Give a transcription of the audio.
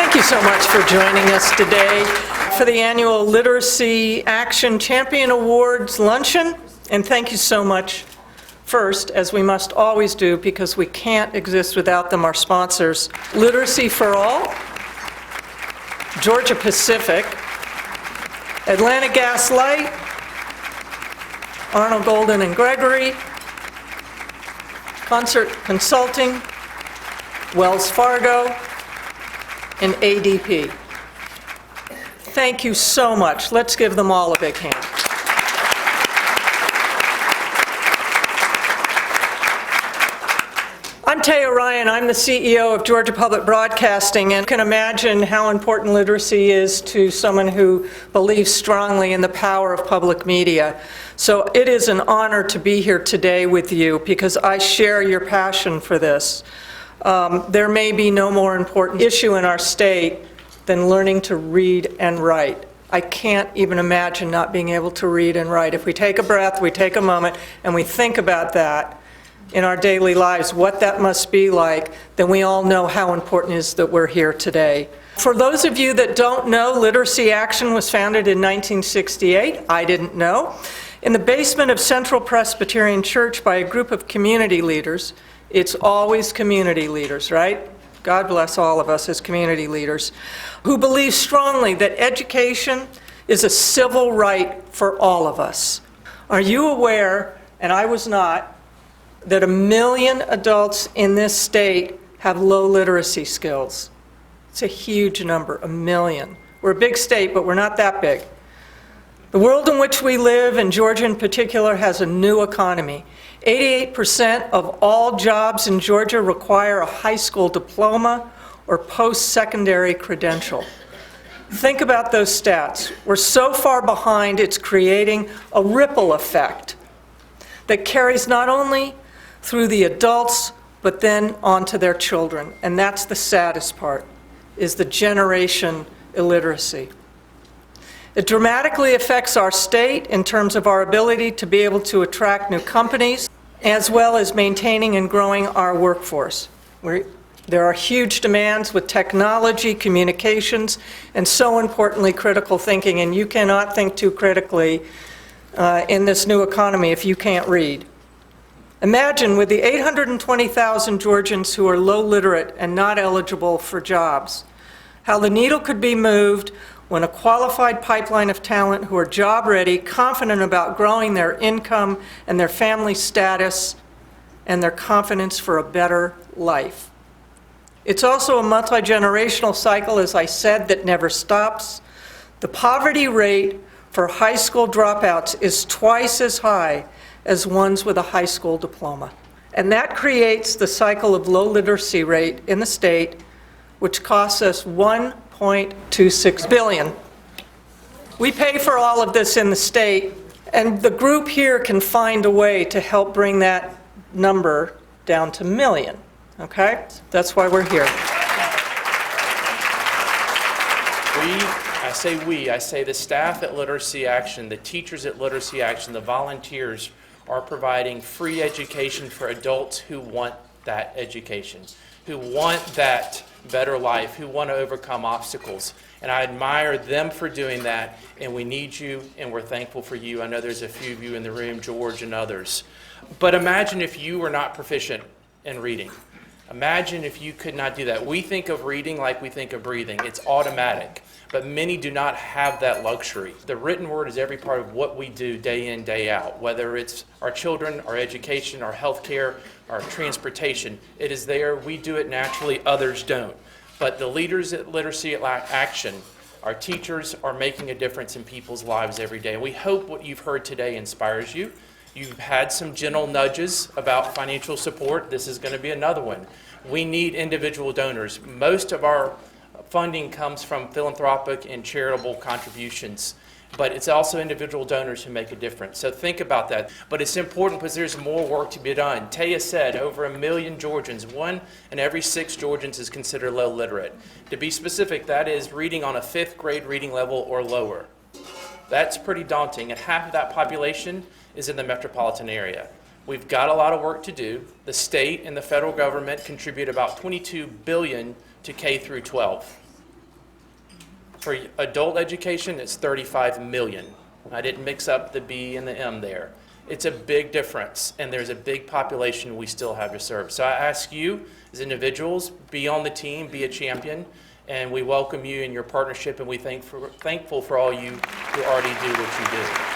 Thank you so much for joining us today for the annual Literacy Action Champion Awards Luncheon. And thank you so much first, as we must always do, because we can't exist without them, our sponsors, Literacy for All, Georgia Pacific, Atlanta Gas Light, Arnold Golden and Gregory, Concert Consulting, Wells Fargo, and ADP. Thank you so much. Let's give them all a big hand. I'm Teya Ryan. I'm the CEO of Georgia Public Broadcasting, and can imagine how important literacy is to someone who believes strongly in the power of public media. So it is an honor to be here today with you because I share your passion for this. There may be no more important issue in our state than learning to read and write. I can't even imagine not being able to read and write. If we take a breath, we take a moment, and we think about that in our daily lives, what that must be like, then we all know how important it is that we're here today. For those of you that don't know, Literacy Action was founded in 1968. I didn't know. In the basement of Central Presbyterian Church by a group of community leaders. It's always community leaders, right? God bless all of us as community leaders, who believe strongly that education is a civil right for all of us. Are you aware, and I was not, that 1 million adults in this state have low literacy skills? It's a huge number, 1 million. We're a big state, but we're not that big. The world in which we live, and Georgia in particular, has a new economy. 88% of all jobs in Georgia require a high school diploma or post-secondary credential. Think about those stats. We're so far behind, it's creating a ripple effect that carries not only through the adults, but then onto their children. And that's the saddest part, is the generation illiteracy. It dramatically affects our state in terms of our ability to be able to attract new companies, as well as maintaining and growing our workforce. There are huge demands with technology, communications, and so importantly, critical thinking. And you cannot think too critically in this new economy if you can't read. Imagine with the 820,000 Georgians who are low literate and not eligible for jobs, how the needle could be moved when a qualified pipeline of talent who are job ready, confident about growing their income and their family status and their confidence for a better life. It's also a multi-generational cycle, as I said, that never stops. The poverty rate for high school dropouts is twice as high as ones with a high school diploma. And that creates the cycle of low literacy rate in the state, which costs us $1.26 billion. We pay for all of this in the state, and the group here can find a way to help bring that number down to million, okay? That's why we're here. I say the staff at Literacy Action, the teachers at Literacy Action, the volunteers are providing free education for adults who want that education, who want that better life, who want to overcome obstacles. And I admire them for doing that, and we need you, and we're thankful for you. I know there's a few of you in the room, George and others. But imagine if you were not proficient in reading. Imagine if you could not do that. We think of reading like we think of breathing. It's automatic. But many do not have that luxury. The written word is every part of what we do day in, day out, whether it's our children, our education, our healthcare, our transportation. It is there. We do it naturally. Others don't. But the leaders at Literacy Action, our teachers, are making a difference in people's lives every day. We hope what you've heard today inspires you. You've had some gentle nudges about financial support. This is going to be another one. We need individual donors. Most of our funding comes from philanthropic and charitable contributions, but it's also individual donors who make a difference. So think about that. But it's important because there's more work to be done. Teya said over 1 million Georgians, 1 in every 6 Georgians is considered low literate. To be specific, that is reading on a 5th grade reading level or lower. That's pretty daunting, and half of that population is in the metropolitan area. We've got a lot of work to do. The state and the federal government contribute about $22 billion to K through 12. For adult education, it's 35 million. I didn't mix up the B and the M there. It's a big difference, and there's a big population we still have to serve. So I ask you, as individuals, be on the team, be a champion, and we welcome you in your partnership, and we thankful for all you who already do what you do.